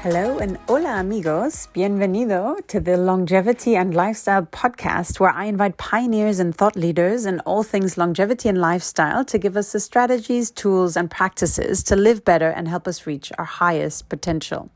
Hello and hola amigos, bienvenido to the Longevity and Lifestyle podcast, where I invite pioneers and thought leaders in all things longevity and lifestyle to give us the strategies, tools, and practices to live better and help us reach our highest potential.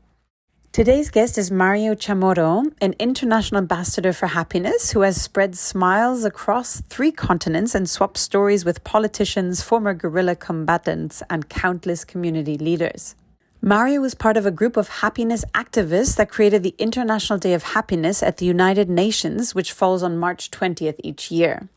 Today's guest is Mario Chamorro, an international ambassador for happiness who has spread smiles across 3 continents and swapped stories with politicians, former guerrilla combatants, and countless community leaders. Mario was part of a group of happiness activists that created the International Day of Happiness at the United Nations, which falls on March 20th each year.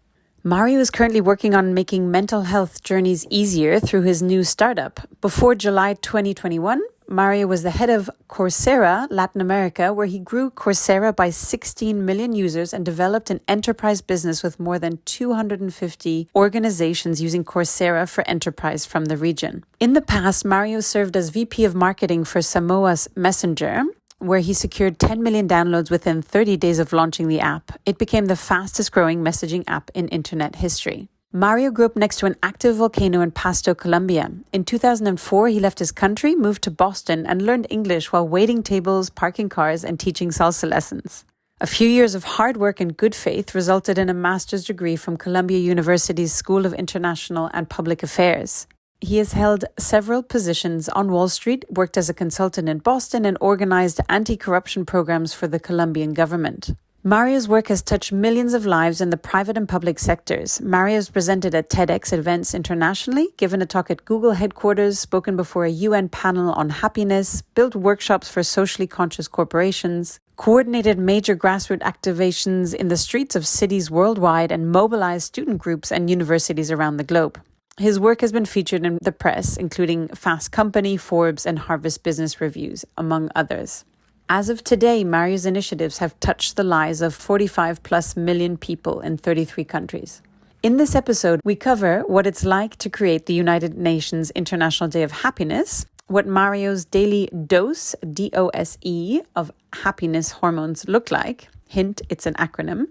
Mario is currently working on making mental health journeys easier through his new startup. Before July 2021, Mario was the head of Coursera Latin America, where he grew Coursera by 16 million users and developed an enterprise business with more than 250 organizations using Coursera for enterprise from the region. In the past, Mario served as VP of marketing for Samoa's Messenger, where he secured 10 million downloads within 30 days of launching the app. It became the fastest growing messaging app in internet history. Mario grew up next to an active volcano in Pasto, Colombia. In 2004, he left his country, moved to Boston, and learned English while waiting tables, parking cars, and teaching salsa lessons. A few years of hard work and good faith resulted in a master's degree from Columbia University's School of International and Public Affairs. He has held several positions on Wall Street, worked as a consultant in Boston, and organized anti-corruption programs for the Colombian government. Mario's work has touched millions of lives in the private and public sectors. Mario has presented at TEDx events internationally, given a talk at Google headquarters, spoken before a UN panel on happiness, built workshops for socially conscious corporations, coordinated major grassroots activations in the streets of cities worldwide, and mobilized student groups and universities around the globe. His work has been featured in the press, including Fast Company, Forbes, and Harvard Business Reviews, among others. As of today, Mario's initiatives have touched the lives of 45 plus million people in 33 countries. In this episode, we cover what it's like to create the United Nations International Day of Happiness, what Mario's daily dose, DOSE, of happiness hormones look like, hint, it's an acronym,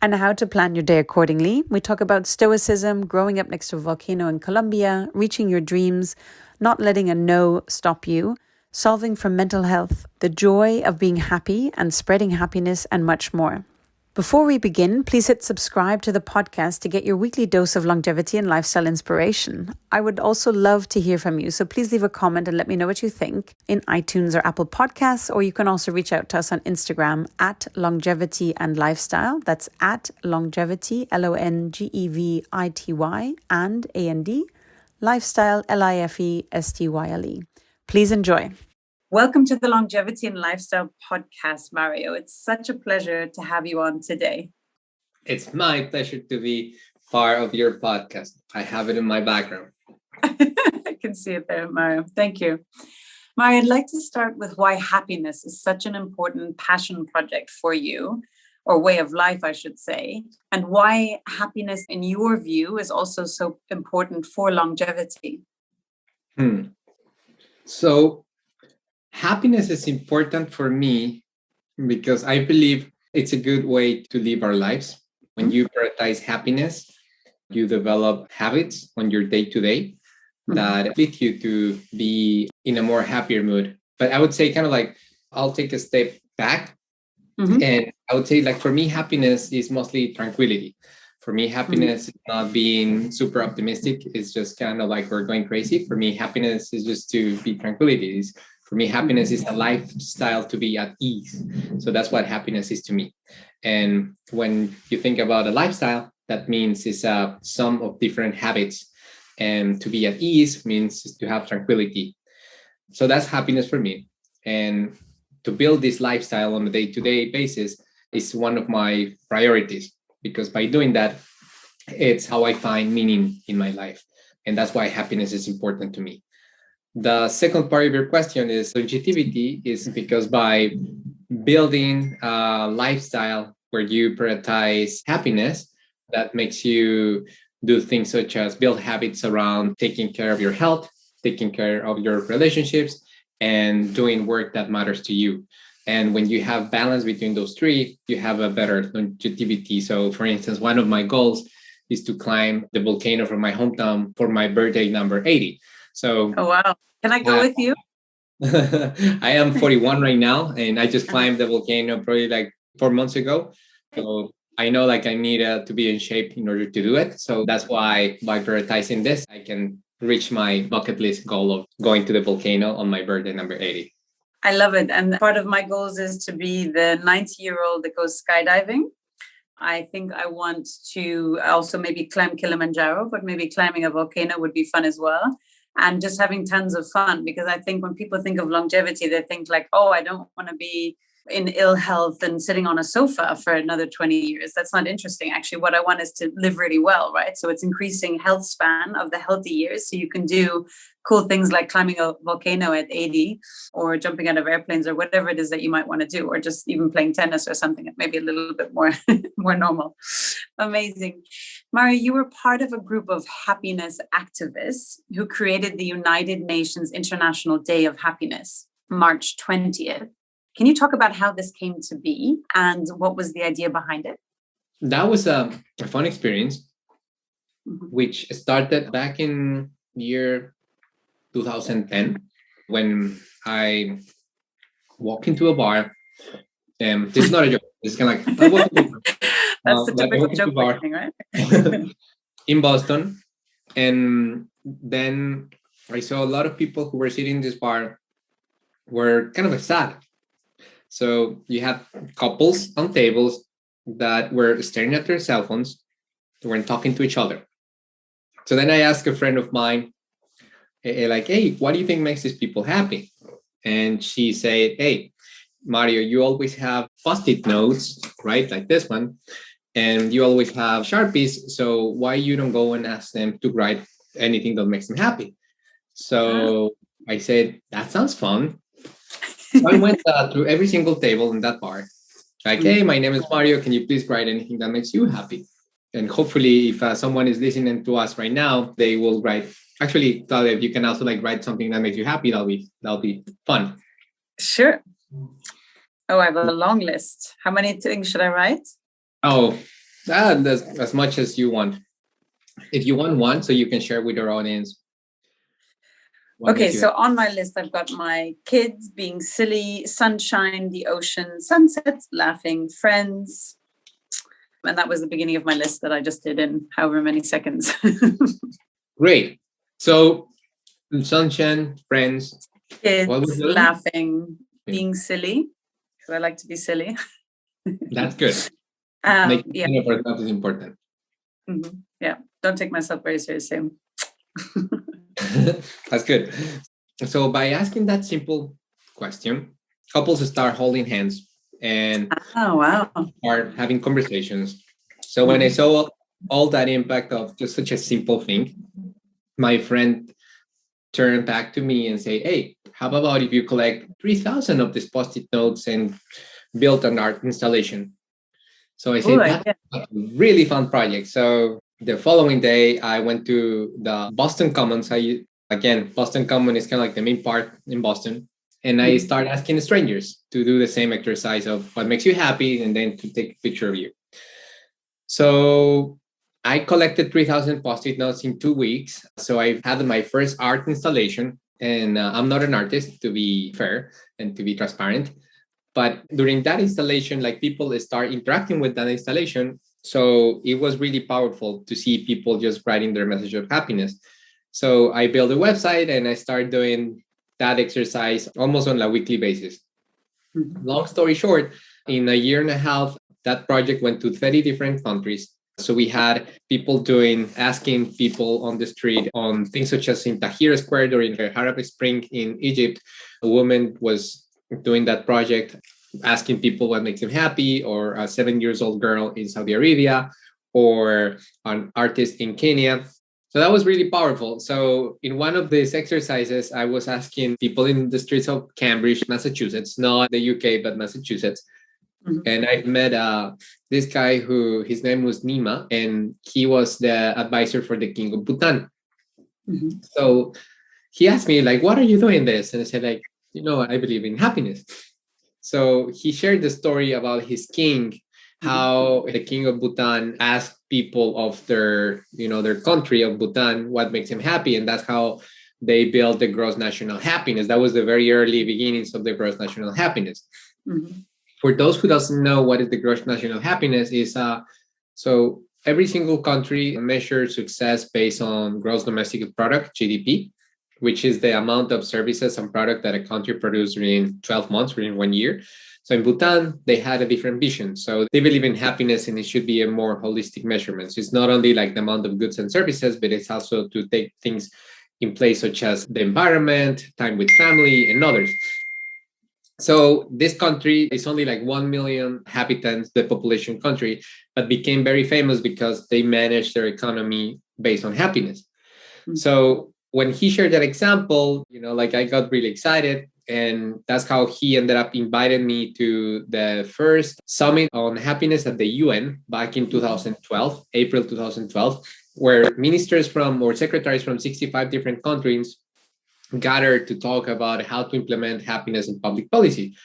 and how to plan your day accordingly. We talk about stoicism, growing up next to a volcano in Colombia, reaching your dreams, not letting a no stop you, solving for mental health, the joy of being happy and spreading happiness, and much more. Before we begin, please hit subscribe to the podcast to get your weekly dose of longevity and lifestyle inspiration. I would also love to hear from you, so please leave a comment and let me know what you think in iTunes or Apple Podcasts, or you can also reach out to us on Instagram at longevity and lifestyle. That's at longevity, LONGEVITY and AND, lifestyle, LIFESTYLE. Please enjoy. Welcome to the Longevity and Lifestyle podcast, Mario. It's such a pleasure to have you on today. It's my pleasure to be part of your podcast. I have it in my background. I can see it there, Mario. Thank you. Mario, I'd like to start with why happiness is such an important passion project for you, or way of life, I should say, and why happiness, in your view, is also so important for longevity. So happiness is important for me because I believe it's a good way to live our lives. When you prioritize happiness, you develop habits on your day-to-day that lead you to be in a more happier mood. But I would say kind of like, I'll take a step back. And I would say, like, for me, happiness is mostly tranquility. For me, happiness is not being super optimistic. It's just kind of like we're going crazy. For me, happiness is just to be tranquility. For me, happiness is a lifestyle to be at ease. So that's what happiness is to me. And when you think about a lifestyle, that means it's a sum of different habits. And to be at ease means to have tranquility. So that's happiness for me. And to build this lifestyle on a day-to-day basis is one of my priorities. Because by doing that, it's how I find meaning in my life. And that's why happiness is important to me. The second part of your question is longevity, is because by building a lifestyle where you prioritize happiness, that makes you do things such as build habits around taking care of your health, taking care of your relationships, and doing work that matters to you. And when you have balance between those 3, you have a better longevity. So for instance, one of my goals is to climb the volcano from my hometown for my birthday number 80. So, oh, wow. Can I go with you? I am 41 right now, and I just climbed the volcano probably like 4 months ago. So I know like I need to be in shape in order to do it. So that's why by prioritizing this, I can reach my bucket list goal of going to the volcano on my birthday number 80. I love it. And part of my goals is to be the 90-year-old that goes skydiving. I think I want to also maybe climb Kilimanjaro, but maybe climbing a volcano would be fun as well. And just having tons of fun, because I think when people think of longevity, they think like, oh, I don't want to be in ill health and sitting on a sofa for another 20 years. That's not interesting. Actually, what I want is to live really well, right? So it's increasing health span of the healthy years. So you can do cool things like climbing a volcano at 80 or jumping out of airplanes or whatever it is that you might want to do, or just even playing tennis or something that maybe a little bit more, more normal. Amazing. Mario, you were part of a group of happiness activists who created the United Nations International Day of Happiness, March 20th. Can you talk about how this came to be and what was the idea behind it? That was a fun experience, which started back in year 2010 when I walked into a bar. This is not a joke. It's kind of like that's the typical joke thing, right? in Boston, and then I saw a lot of people who were sitting in this bar were kind of sad. So you had couples on tables that were staring at their cell phones, they weren't talking to each other. So then I asked a friend of mine, like, hey, what do you think makes these people happy? And she said, hey, Mario, you always have Post-it notes, right? Like this one. And you always have Sharpies. So why you don't go and ask them to write anything that makes them happy? So I said, that sounds fun. So I went through every single table in that bar. Like, hey, my name is Mario. Can you please write anything that makes you happy? And hopefully, if someone is listening to us right now, they will write. Actually, Claudia, if you can also like write something that makes you happy, that'll be fun. Sure. Oh, I have a long list. How many things should I write? Oh, as much as you want. If you want one, so you can share with our audience. Okay, so on my list, I've got my kids being silly, sunshine, the ocean, sunsets, laughing, friends. And that was the beginning of my list that I just did in however many seconds. Great. So sunshine, friends, kids, laughing, being silly, because I like to be silly. That's good. Making of ourselves is important. Mm-hmm. Yeah, don't take myself very seriously. That's good. So by asking that simple question, couples start holding hands and start having conversations. So when I saw all that impact of just such a simple thing, my friend turned back to me and say, hey, how about if you collect 3,000 of these Post-it notes and build an art installation? So I said, that's a really fun project. So the following day, I went to the Boston Commons. Boston Common is kind of like the main park in Boston. And I started asking strangers to do the same exercise of what makes you happy and then to take a picture of you. So I collected 3,000 Post-it notes in 2 weeks. So I had my first art installation. And I'm not an artist, to be fair and to be transparent. But during that installation, like people start interacting with that installation. So it was really powerful to see people just writing their message of happiness. So I built a website and I started doing that exercise almost on a weekly basis. Long story short, in a year and a half, that project went to 30 different countries. So we had people asking people on the street on things such as in Tahrir Square or in the Arab Spring in Egypt. A woman was doing that project, asking people what makes them happy, or a 7-year-old girl in Saudi Arabia, or an artist in Kenya. So that was really powerful. So in one of these exercises, I was asking people in the streets of Cambridge, Massachusetts, not the UK, but Massachusetts. And I met this guy who his name was Nima, and he was the advisor for the King of Bhutan. So he asked me, like, what are you doing this? And I said, like, I believe in happiness. So he shared the story about his king, how the King of Bhutan asked people of their country of Bhutan what makes him happy. And that's how they built the gross national happiness. That was the very early beginnings of the gross national happiness. Mm-hmm. For those who doesn't know what is the gross national happiness is, so every single country measures success based on gross domestic product, GDP, which is the amount of services and product that a country produces during 12 months, within 1 year. So in Bhutan, they had a different vision. So they believe in happiness and it should be a more holistic measurement. So it's not only like the amount of goods and services, but it's also to take things in place such as the environment, time with family, and others. So this country is only like 1 million inhabitants, the population country, but became very famous because they managed their economy based on happiness. Mm-hmm. So when he shared that example, like I got really excited. And that's how he ended up inviting me to the first summit on happiness at the UN back in 2012, April 2012, where ministers or secretaries from 65 different countries gathered to talk about how to implement happiness in public policy.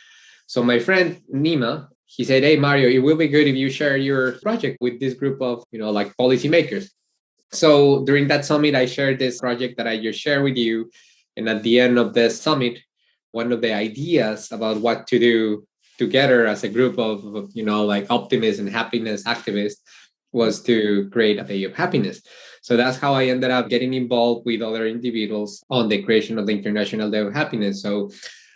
So my friend Nima, he said, "Hey, Mario, it will be good if you share your project with this group of, like policymakers." So during that summit, I shared this project that I just shared with you. And at the end of the summit, one of the ideas about what to do together as a group of, like optimists and happiness activists was to create a day of happiness. So that's how I ended up getting involved with other individuals on the creation of the International Day of Happiness. So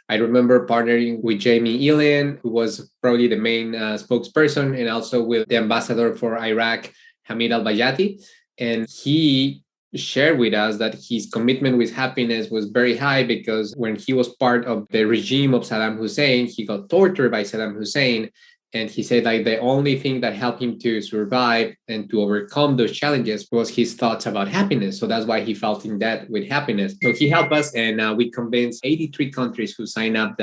I remember partnering with Jamie Elian, who was probably the main spokesperson, and also with the ambassador for Iraq, Hamid al-Bayati. And he shared with us that his commitment with happiness was very high because when he was part of the regime of Saddam Hussein, he got tortured by Saddam Hussein. And he said like the only thing that helped him to survive and to overcome those challenges was his thoughts about happiness. So that's why he felt in debt with happiness. So he helped us, and we convinced 83 countries who signed up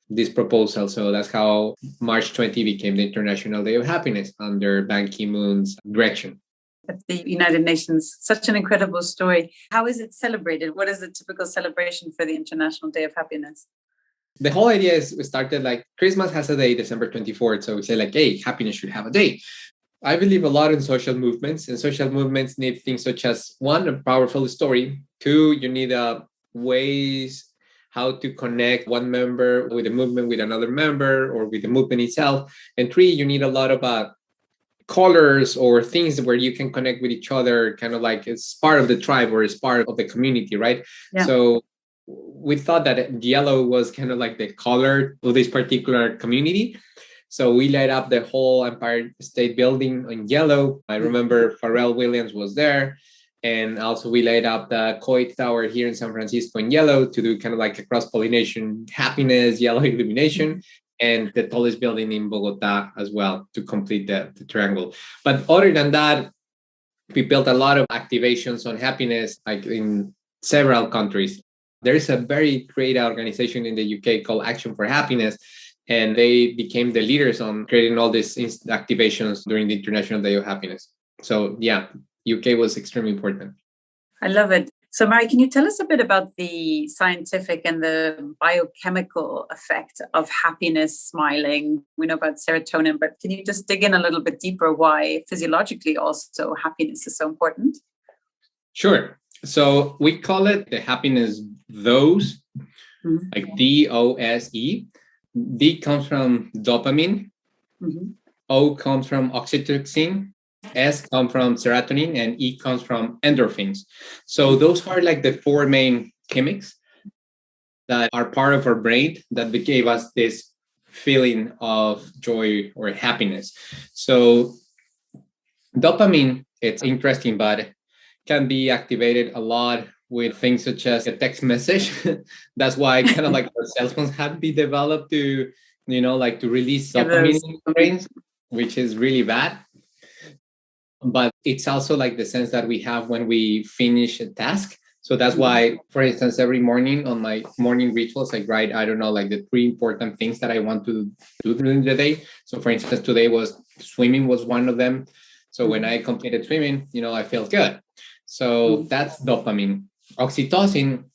this proposal. So that's how March 20 became the International Day of Happiness under Ban Ki-moon's direction. At the United Nations, such an incredible story. How is it celebrated? What is the typical celebration for the International Day of Happiness? The whole idea is we started like Christmas has a day, December 24th. So we say like, hey, happiness should have a day. I believe a lot in social movements, and social movements need things such as one, a powerful story. Two, you need ways how to connect one member with a movement with another member or with the movement itself. And three, you need a lot of colors or things where you can connect with each other, kind of like it's part of the tribe or it's part of the community, right? Yeah. So we thought that yellow was kind of like the color of this particular community. So we light up the whole Empire State Building in yellow. I remember Pharrell Williams was there. And also we light up the Coit Tower here in San Francisco in yellow to do kind of like a cross-pollination happiness, yellow illumination. And the tallest building in Bogota as well to complete the triangle. But other than that, we built a lot of activations on happiness, like in several countries. There is a very great organization in the UK called Action for Happiness, and they became the leaders on creating all these activations during the International Day of Happiness. So yeah, UK was extremely important. I love it. So Mari, can you tell us a bit about the scientific and the biochemical effect of happiness, smiling? We know about serotonin, but can you just dig in a little bit deeper why physiologically also happiness is so important? Sure. So we call it the happiness dose, like DOSE. D comes from dopamine. O comes from oxytocin. S comes from serotonin, and E comes from endorphins. So those are like the four main chemics that are part of our brain that gave us this feeling of joy or happiness. So dopamine, it's interesting, but can be activated a lot with things such as a text message. That's why kind of like our cell phones have to be developed to, like to release dopamine in the brains, which is really bad. But it's also like the sense that we have when we finish a task. So that's why, for instance, every morning on my morning rituals, I write, like the 3 important things that I want to do during the day. So for instance, today swimming was one of them. So when I completed swimming, I felt good. So that's dopamine. Oxytocin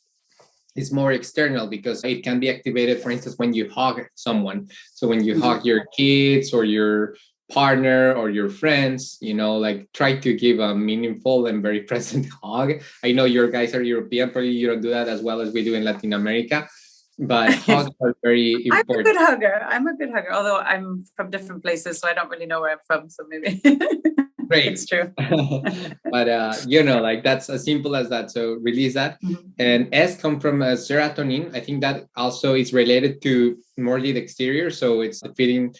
is more external because it can be activated, for instance, when you hug someone. So when you hug your kids or your partner or your friends, like try to give a meaningful and very present hug. I know your guys are European, probably you don't do that as well as we do in Latin America, but hugs are very important. I'm a good hugger, although I'm from different places, so I don't really know where I'm from. So maybe Great. It's true. But like that's as simple as that. So release that. Mhm. And S come from serotonin. I think that also is related to more the exterior. So it's the feeling.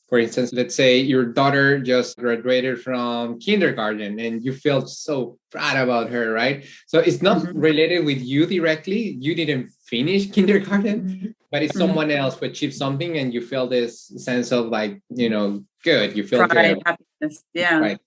For instance, let's say your daughter just graduated from kindergarten and you felt so proud about her, right? So it's not Mhm. related with you directly. You didn't finish kindergarten, Mhm. but it's Mhm. someone else who achieved something and you feel this sense of like, good. You feel Pride, good. happiness. Yeah. Right.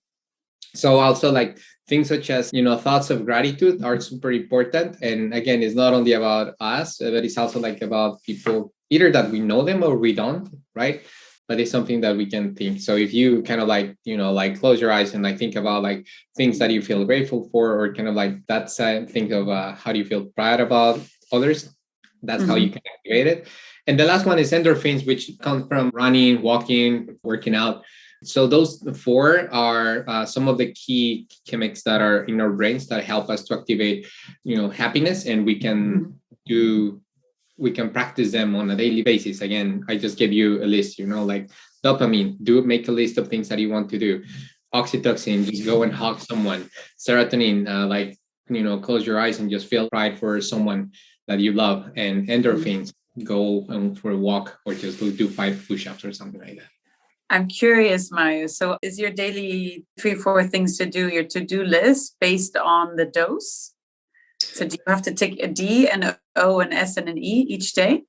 So also like things such as, thoughts of gratitude are super important. And again, it's not only about us, but it's also like about people either that we know them or we don't, right? But it's something that we can think. So if you kind of like, like close your eyes and like think about like things that you feel grateful for, or kind of like that side, think of how do you feel proud about others? That's how you Mhm. can activate it. And the last one is endorphins, which come from running, walking, working out. So those four are some of the key chemics that are in our brains that help us to activate, happiness, and Mhm. we can practice them on a daily basis. Again, I just gave you a list, like dopamine, make a list of things that you want to do. Oxytocin, just go and hug someone. Serotonin, close your eyes and just feel pride for someone that you love. And endorphins, go for a walk or just go do 5 push-ups or something like that. I'm curious, Maya. So is your daily 3, 4 things to do, your to-do list based on the dose? So do you have to take a D, an O, an S, and an E each day?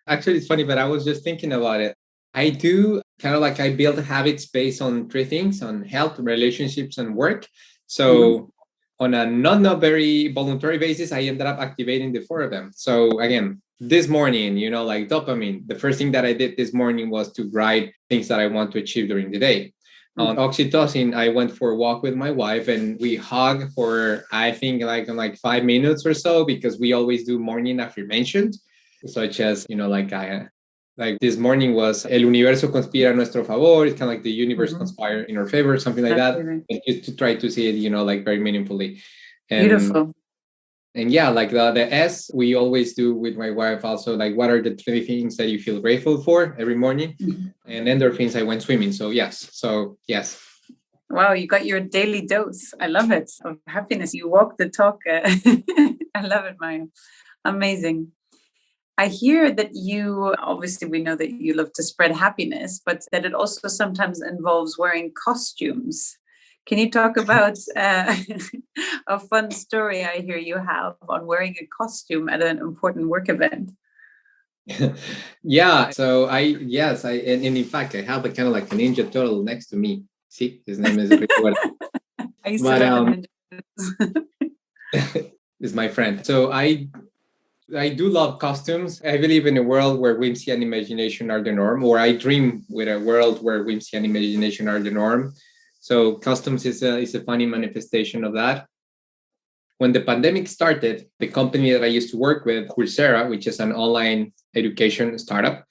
Actually, it's funny, but I was just thinking about it. I do kind of like I build habits based on 3 things: on health, relationships, and work. So on a not very voluntary basis, I ended up activating the 4 of them. So again, this morning, like dopamine, the first thing that I did this morning was to write things that I want to achieve during the day. On oxytocin, I went for a walk with my wife and we hug for, I think, like 5 minutes or so, because we always do morning affirmations, such as, like this morning was El universo conspira a nuestro favor. It's kind of like the universe conspire in our favor, something like that. And just to try to see it, like very meaningfully. And, Beautiful. And yeah, like the S, we always do with my wife also, like what are the 3 things that you feel grateful for every morning? And endorphins, I went swimming. So yes. Wow, you got your daily dose. I love it, of happiness. You walk the talk. I love it, Maya. Amazing. I hear that you, obviously, we know that you love to spread happiness, but that it also sometimes involves wearing costumes. Can you talk about a fun story I hear you have on wearing a costume at an important work event? Yeah. So and in fact, I have a kind of like a ninja turtle next to me. See, his name is Rico. I used to But love the ninjas. is my friend. So I do love costumes. I believe in a world where whimsy and imagination are the norm, or I dream with a world where whimsy and imagination are the norm. So costumes is a funny manifestation of that. When the pandemic started, the company that I used to work with, Coursera, which is an online education startup,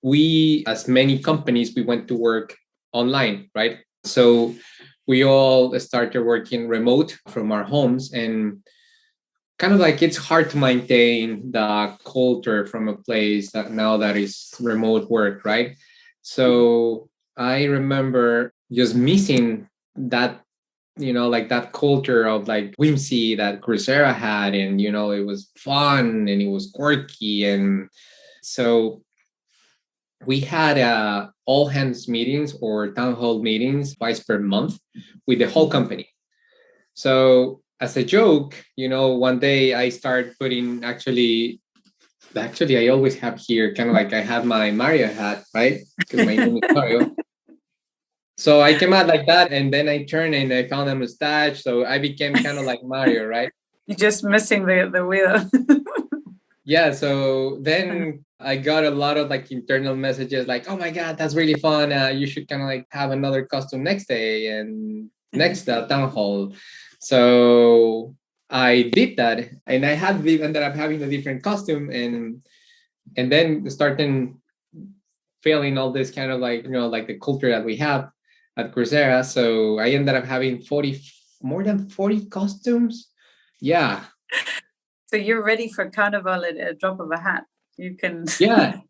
we, as many companies, we went to work online, right? So we all started working remote from our homes, and kind of like it's hard to maintain the culture from a place that now that is remote work, right? So I remember just missing that, like that culture of like whimsy that Coursera had, and it was fun and it was quirky. And so we had all hands meetings or town hall meetings twice per month with the whole company. So as a joke, one day I start putting actually I always have here kind of like I have my Mario hat, right? Because my name is Mario. So I came out like that, and then I turned and I found a mustache. So I became kind of like Mario, right? You're just missing the wheel. Yeah. So then I got a lot of like internal messages like, oh my God, that's really fun. You should kind of like have another costume next day and next town hall. So I did that, and ended up having a different costume, and then starting failing all this kind of like, like the culture that we have at Coursera. So I ended up having more than 40 costumes. Yeah. So you're ready for Carnival at a drop of a hat. You can. Yeah.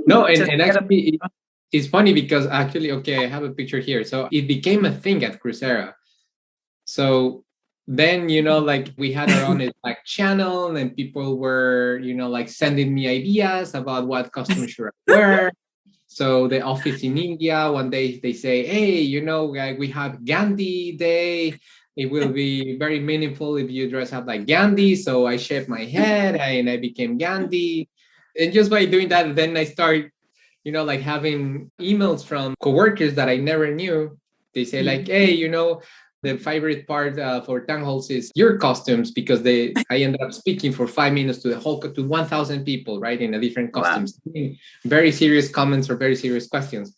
No, and Get actually, it's funny because actually, okay, I have a picture here. So it became a thing at Coursera. So then, like we had our own Slack channel and people were, like sending me ideas about what costume should I wear. So the office in India, one day they say, hey, like we have Gandhi Day. It will be very meaningful if you dress up like Gandhi. So I shaved my head and I became Gandhi. And just by doing that, then I start, like having emails from coworkers that I never knew. They say like, hey, the favorite part for town halls is your costumes because I ended up speaking for 5 minutes to 1,000 people, right, in a different costumes. Wow. Very serious comments or very serious questions,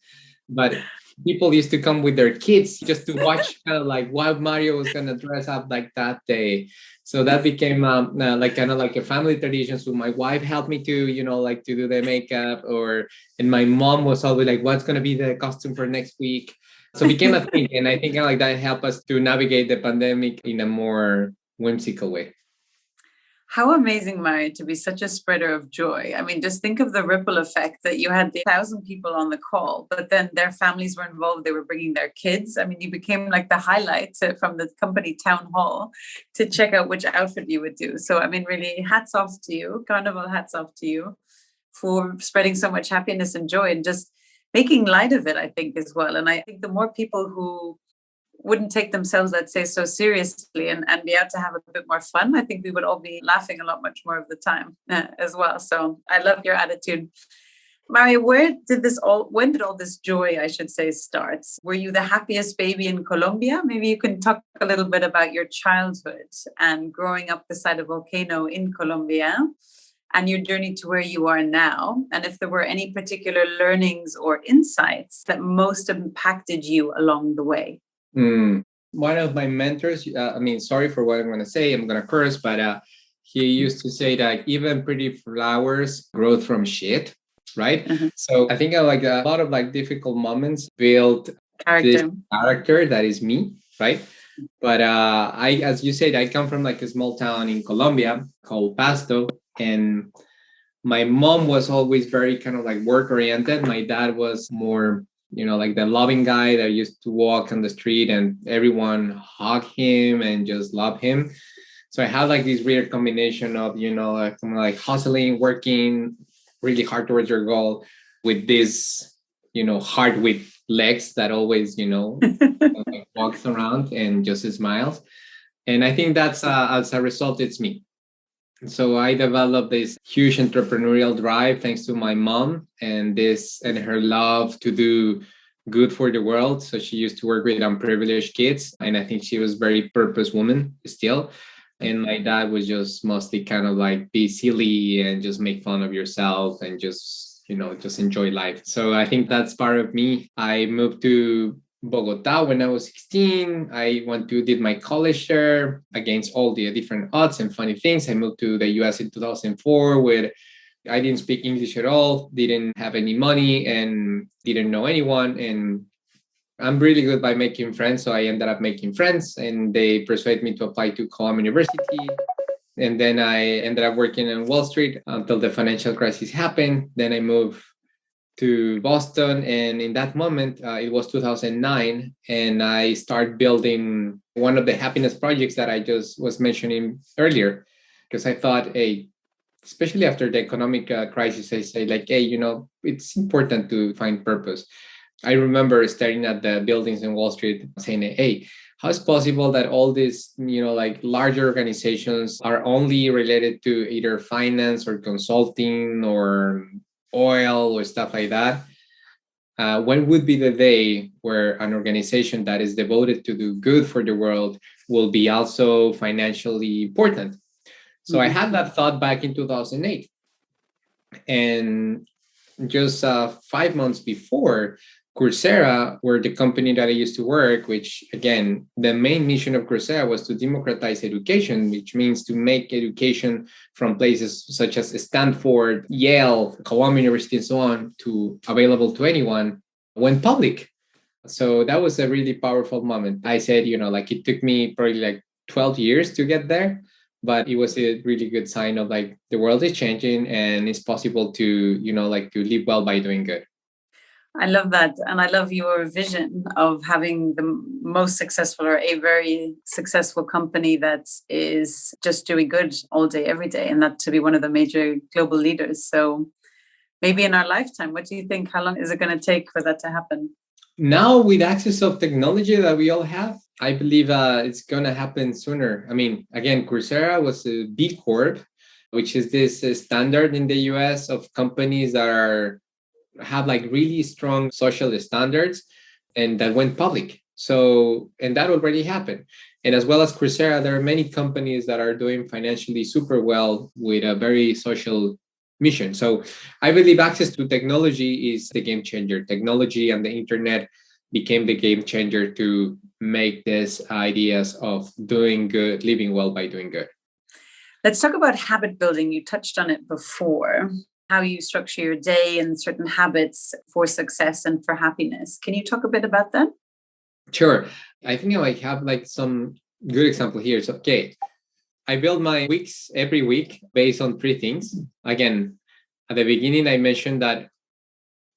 but people used to come with their kids just to watch kind of like what Mario was gonna dress up like that day. So that became like kind of like a family tradition. So my wife helped me to, like to do the makeup, and my mom was always like, what's gonna be the costume for next week? So it became a thing. And I think like that helped us to navigate the pandemic in a more whimsical way. How amazing, Mary, to be such a spreader of joy. I mean, just think of the ripple effect that you had 1,000 people on the call, but then their families were involved. They were bringing their kids. I mean, you became like the highlight from the company town hall to check out which outfit you would do. So, I mean, really, hats off to you, Carnival, hats off to you for spreading so much happiness and joy and just making light of it, I think, as well. And I think the more people who wouldn't take themselves, let's say, so seriously and be out to have a bit more fun, I think we would all be laughing a lot much more of the time as well. So I love your attitude. Mario, when did all this joy, I should say, start? Were you the happiest baby in Colombia? Maybe you can talk a little bit about your childhood and growing up beside a volcano in Colombia and your journey to where you are now. And if there were any particular learnings or insights that most impacted you along the way. One of my mentors, sorry for what I'm going to say, I'm going to curse, but he used to say that even pretty flowers grow from shit, right? Mm-hmm. So I think like a lot of like difficult moments build this character that is me, right? But as you said, I come from like a small town in Colombia called Pasto, and my mom was always very kind of like work oriented. My dad was more, like the loving guy that used to walk on the street and everyone hug him and just love him. So I had like this weird combination of, like hustling, working really hard towards your goal with this, heart with legs that always, like walks around and just smiles. And I think that's as a result, it's me. So I developed this huge entrepreneurial drive thanks to my mom and her love to do good for the world. So she used to work with unprivileged kids, and I think she was very purpose woman still. And my dad was just mostly kind of like be silly and just make fun of yourself and just enjoy life. So I think that's part of me. I moved to Bogota when I was 16. I did my college there against all the different odds and funny things. I moved to the US in 2004 where I didn't speak English at all, didn't have any money and didn't know anyone. And I'm really good by making friends. So I ended up making friends and they persuaded me to apply to Columbia University. And then I ended up working on Wall Street until the financial crisis happened. Then I moved to Boston. And in that moment, it was 2009. And I started building one of the happiness projects that I just was mentioning earlier, because I thought, hey, especially after the economic crisis, I say like, hey, it's important to find purpose. I remember staring at the buildings in Wall Street saying, hey, how is possible that all these, like larger organizations are only related to either finance or consulting or oil or stuff like that? When would be the day where an organization that is devoted to do good for the world will be also financially important? So I had that thought back in 2008. And just 5 months before, Coursera were the company that I used to work, which again, the main mission of Coursera was to democratize education, which means to make education from places such as Stanford, Yale, Columbia University, and so on, to available to anyone, went public. So that was a really powerful moment. I said, like it took me probably like 12 years to get there, but it was a really good sign of like the world is changing and it's possible to, like to live well by doing good. I love that. And I love your vision of having the most successful or a very successful company that is just doing good all day, every day, and that to be one of the major global leaders. So maybe in our lifetime, what do you think? How long is it going to take for that to happen? Now, with access of technology that we all have, I believe it's going to happen sooner. I mean, again, Coursera was a B Corp, which is this standard in the US of companies that have like really strong social standards and that went public. So, and that already happened. And as well as Coursera, there are many companies that are doing financially super well with a very social mission. So I believe access to technology is the game changer. Technology and the internet became the game changer to make these ideas of doing good, living well by doing good. Let's talk about habit building. You touched on it before, how you structure your day and certain habits for success and for happiness. Can you talk a bit about that? Sure. I think I have like some good example here. So, okay, I build my weeks every week based on three things. Again, at the beginning, I mentioned that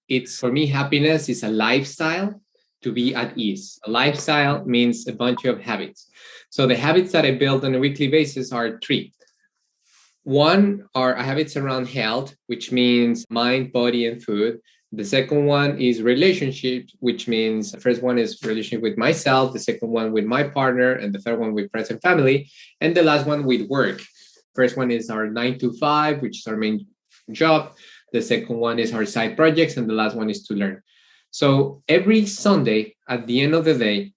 it's for me, happiness is a lifestyle to be at ease. A lifestyle means a bunch of habits. So the habits that I build on a weekly basis are three. One are habits around health, which means mind, body, and food. The second one is relationships, which means the first one is relationship with myself, the second one with my partner, and the third one with friends and family, and the last one with work. First one is our 9 to 5, which is our main job. The second one is our side projects, and the last one is to learn. So every Sunday at the end of the day,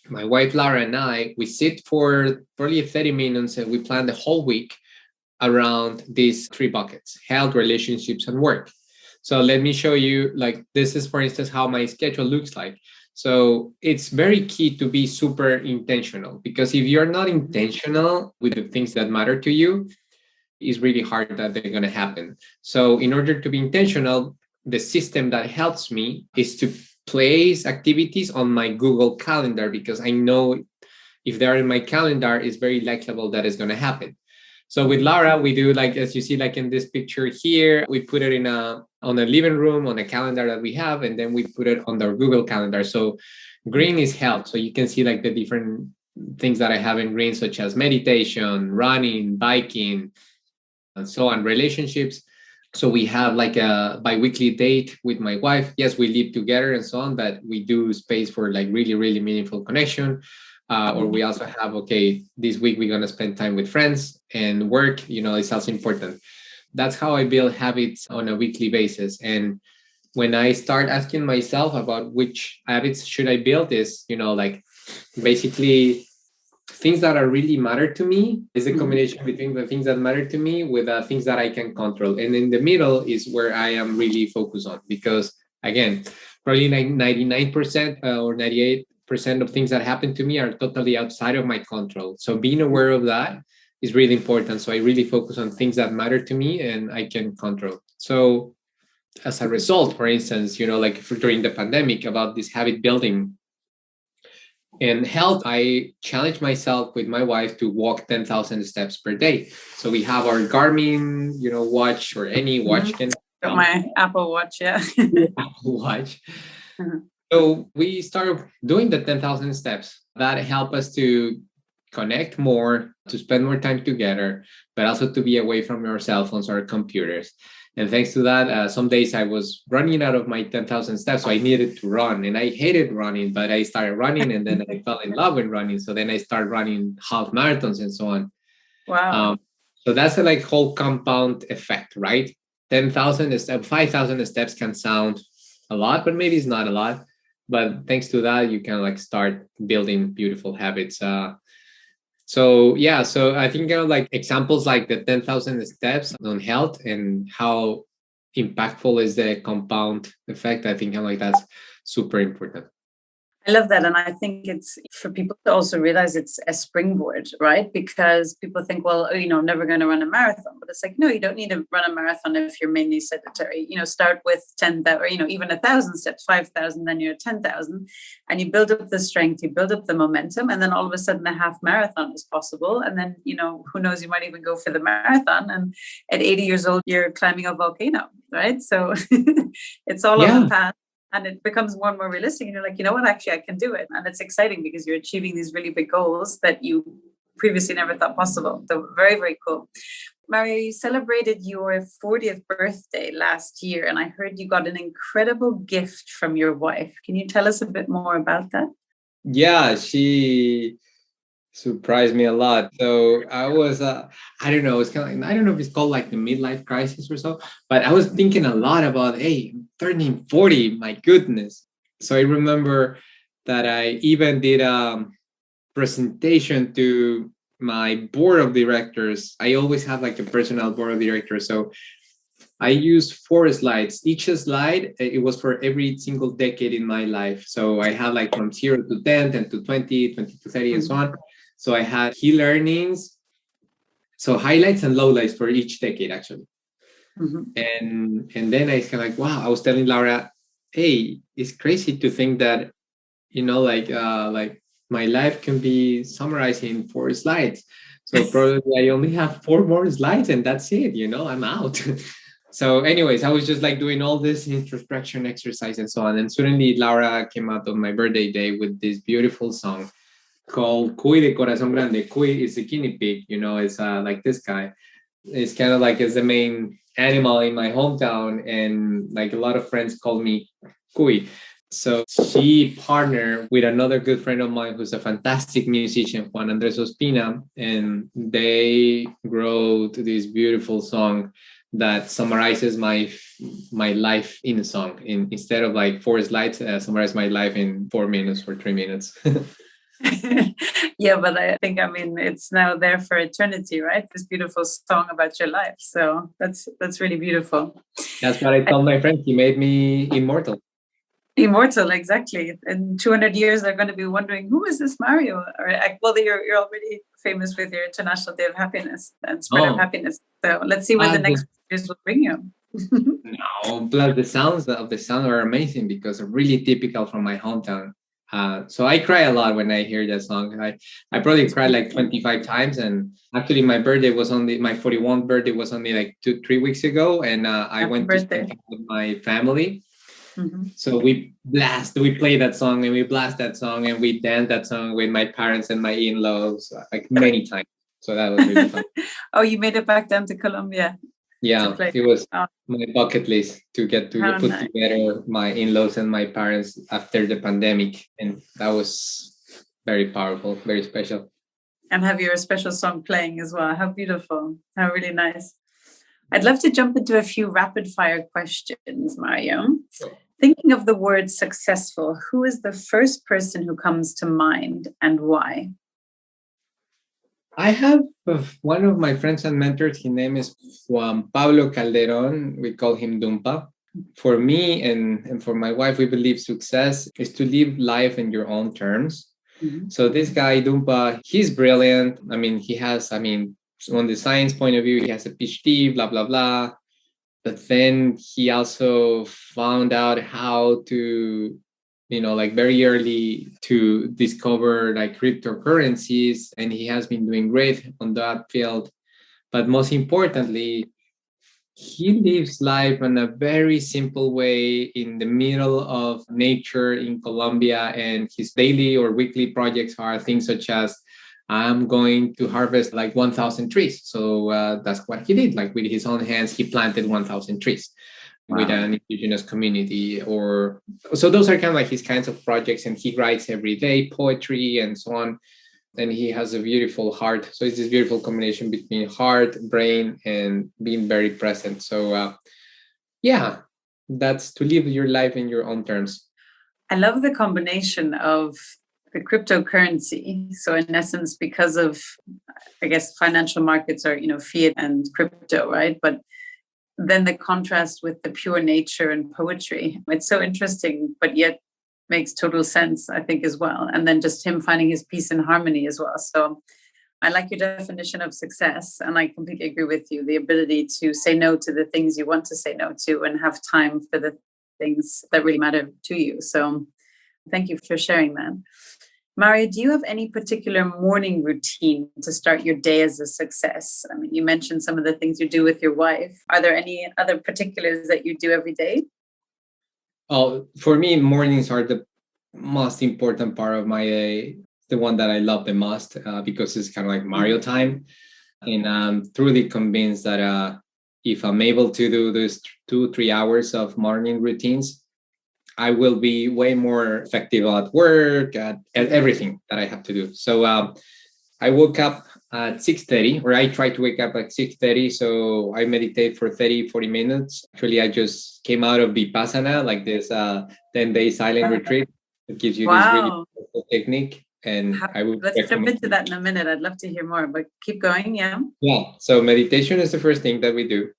my wife Lara and I, we sit for probably 30 minutes and we plan the whole week around these three buckets: health, relationships, and work. So let me show you, like, this is, for instance, how my schedule looks like. So it's very key to be super intentional, because if you're not intentional with the things that matter to you, it's really hard that they're going to happen. So in order to be intentional, the system that helps me is to place activities on my Google Calendar, because I know if they're in my calendar, it's very likely that it's going to happen. So with Laura, we do, like, as you see, like in this picture here, we put it on a living room, on a calendar that we have, and then we put it on the Google Calendar. So green is health. So you can see like the different things that I have in green, such as meditation, running, biking, and so on. Relationships. So we have like a bi-weekly date with my wife. Yes, we live together and so on, but we do space for like really, really meaningful connection. Or we also have, okay, this week we're going to spend time with friends, and work, is also important. That's how I build habits on a weekly basis. And when I start asking myself about which habits should I build, is, like basically things that are really matter to me is a combination between the things that matter to me with the things that I can control. And in the middle is where I am really focused on, because again, probably 99% or 98% of things that happen to me are totally outside of my control. So being aware of that is really important. So I really focus on things that matter to me and I can control. So as a result, for instance, like during the pandemic, about this habit building and health, I challenge myself with my wife to walk 10,000 steps per day. So we have our Garmin, watch, or any watch. Got my Apple Watch, yeah. Apple Watch. So we started doing the 10,000 steps. That helped us to connect more, to spend more time together, but also to be away from our cell phones or computers. And thanks to that, some days I was running out of my 10,000 steps, so I needed to run. And I hated running, but I started running, and then I fell in love with running. So then I started running half marathons and so on. Wow. So that's a like whole compound effect, right? 10,000 steps, 5,000 steps can sound a lot, but maybe it's not a lot. But thanks to that, you can like start building beautiful habits. So I think like examples like the 10,000 steps on health and how impactful is the compound effect. I think like that's super important. I love that. And I think it's for people to also realize it's a springboard, right? Because people think, well, I'm never going to run a marathon. But it's like, no, you don't need to run a marathon if you're mainly sedentary. Start with 10,000 or, even 1,000 steps, 5,000, then you're at 10,000. And you build up the strength, you build up the momentum. And then all of a sudden a half marathon is possible. And then, who knows, you might even go for the marathon. And at 80 years old, you're climbing a volcano, right? So it's all on the path. And it becomes more and more realistic. And you're like, you know what, actually, I can do it. And it's exciting because you're achieving these really big goals that you previously never thought possible. So very, very cool. Mario, you celebrated your 40th birthday last year. And I heard you got an incredible gift from your wife. Can you tell us a bit more about that? Yeah, she surprised me a lot. So I was, I don't know, it's kind of like, I don't know if it's called like the midlife crisis or so, but I was thinking a lot about, hey, I'm turning 40, my goodness. So I remember that I even did a presentation to my board of directors. I always have like a personal board of directors. So I used 4 slides. Each slide, it was for every single decade in my life. So I had like from 0 to 10, 10 to 20, 20 to 30, and so on. So I had key learnings, so highlights and lowlights for each decade, actually. And then I was kind of like, wow, I was telling Laura, hey, it's crazy to think that, like my life can be summarized in 4 slides. So probably I only have 4 more slides and that's it, I'm out. So anyways, I was just like doing all this introspection exercise and so on. And suddenly Laura came out on my birthday day with this beautiful song called Cuy de Corazón Grande. Cuy is the guinea pig, it's like this guy. It's kind of like it's the main animal in my hometown. And like a lot of friends call me Cuy. So she partnered with another good friend of mine who's a fantastic musician, Juan Ospina, and they wrote this beautiful song that summarizes my life in a song. Instead of like 4 slides, summarize my life in 4 minutes or 3 minutes. Yeah, but I think, it's now there for eternity, right? This beautiful song about your life. So that's really beautiful. That's what I told my friend. He made me immortal. Immortal, exactly. In 200 years, they're going to be wondering, who is this Mario? Or, well, you're already famous with your International Day of Happiness and spread of happiness. So let's see where the next years will bring you. No, but the sounds of the song are amazing because they're really typical from my hometown. So I cry a lot when I hear that song. I probably cried like 25 times. And actually my 41st birthday was only like 2-3 weeks ago. And I went to spend time with my family. So we play that song and we blast that song and we dance that song with my parents and my in-laws like many times. So that was really fun. Oh, you made it back down to Colombia. Yeah, it was my bucket list to get to put together my in-laws and my parents after the pandemic. And that was very powerful, very special. And have your special song playing as well. How beautiful. How really nice. I'd love to jump into a few rapid fire questions, Mario. Sure. Thinking of the word successful, who is the first person who comes to mind and why? I have one of my friends and mentors. His name is Juan Pablo Calderon. We call him Dumpa. For me and for my wife, we believe success is to live life in your own terms. So this guy, Dumpa, he's brilliant. He has, on the science point of view, he has a PhD, blah, blah, blah. But then he also found out how to, very early to discover like cryptocurrencies. And he has been doing great on that field. But most importantly, he lives life in a very simple way in the middle of nature in Colombia. And his daily or weekly projects are things such as, I'm going to harvest like 1,000 trees. So that's what he did. Like with his own hands, he planted 1,000 trees with an indigenous community. So those are kind of like his kinds of projects. And he writes every day poetry and so on. And he has a beautiful heart. So it's this beautiful combination between heart, brain, and being very present. So that's to live your life in your own terms. I love the combination of the cryptocurrency. So in essence, because of, I guess, financial markets are, fiat and crypto, right? But then the contrast with the pure nature and poetry. It's so interesting, but yet makes total sense, I think, as well. And then just him finding his peace and harmony as well. So I like your definition of success. And I completely agree with you. The ability to say no to the things you want to say no to and have time for the things that really matter to you. So thank you for sharing that. Mario, do you have any particular morning routine to start your day as a success? I mean, you mentioned some of the things you do with your wife. Are there any other particulars that you do every day? Oh, for me, mornings are the most important part of my day, the one that I love the most because it's kind of like Mario time. And I'm truly convinced that if I'm able to do those 2-3 hours of morning routines, I will be way more effective at work, at everything that I have to do. So I woke up at 6:30, or I try to wake up at 6:30. So I meditate for 30-40 minutes. Actually, I just came out of Vipassana, like this 10-day silent retreat. It gives you this really powerful technique. And let's jump into that in a minute. I'd love to hear more, but keep going. Yeah. So meditation is the first thing that we do.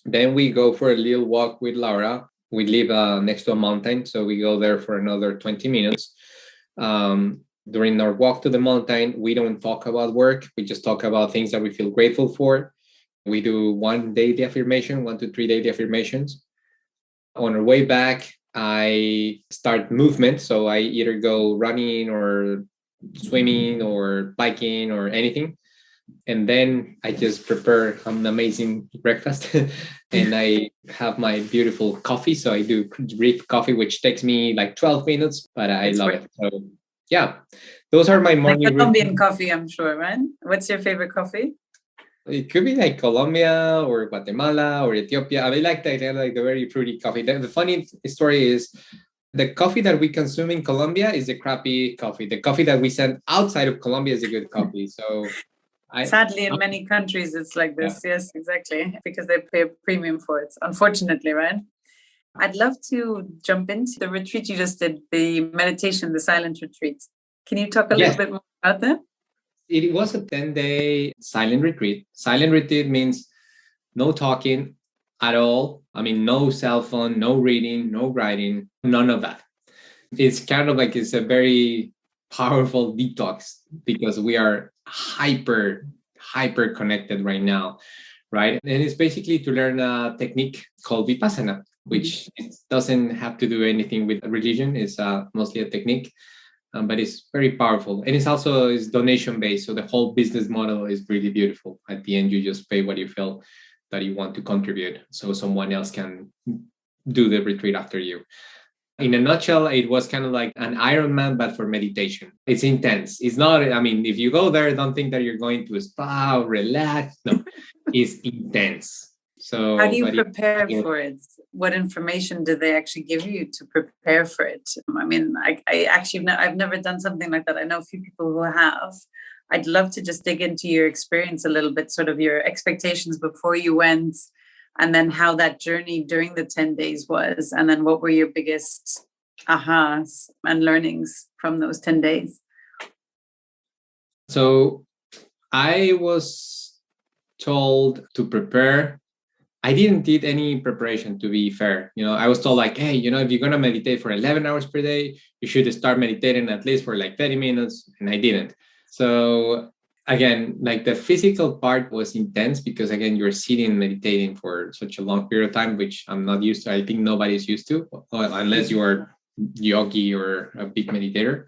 Then we go for a little walk with Laura. We live next to a mountain, so we go there for another 20 minutes. During our walk to the mountain, we don't talk about work. We just talk about things that we feel grateful for. We do 1 daily affirmation, 1 to 3 daily affirmations. On our way back, I start movement. So I either go running or swimming or biking or anything. And then I just prepare an amazing breakfast and I have my beautiful coffee. So I do brief coffee, which takes me like 12 minutes, but I love it. So yeah, those are my morning like Colombian coffee, I'm sure, right? What's your favorite coffee? It could be like Colombia or Guatemala or Ethiopia. I like the very fruity coffee. The funny story is the coffee that we consume in Colombia is a crappy coffee. The coffee that we send outside of Colombia is a good coffee. So sadly, in many countries, it's like this. Yeah. Yes, exactly. Because they pay a premium for it, unfortunately, right? I'd love to jump into the retreat you just did, the meditation, the silent retreat. Can you talk a little bit more about that? It was a 10-day silent retreat. Silent retreat means no talking at all. I mean, no cell phone, no reading, no writing, none of that. It's kind of like it's a very powerful detox because we are hyper connected right now, right? And it's basically to learn a technique called Vipassana, which doesn't have to do anything with religion. It's mostly a technique, but it's very powerful. And it's donation based. So the whole business model is really beautiful. At the end, you just pay what you feel that you want to contribute so someone else can do the retreat after you. In a nutshell, it was kind of like an Ironman, but for meditation. It's intense. It's not, I mean, if you go there, don't think that you're going to spa or relax. No, it's intense. So how do you prepare for it? What information do they actually give you to prepare for it? I mean, I've never done something like that. I know a few people who have. I'd love to just dig into your experience a little bit, sort of your expectations before you went, and then how that journey during the 10 days was, and then what were your biggest ahas and learnings from those 10 days? So I was told to prepare. I didn't did any preparation, to be fair. I was told like, hey, if you're going to meditate for 11 hours per day, you should start meditating at least for like 30 minutes. And I didn't. So again, like the physical part was intense because again, you're sitting meditating for such a long period of time, which I'm not used to. I think nobody's used to, unless you are yogi or a big meditator.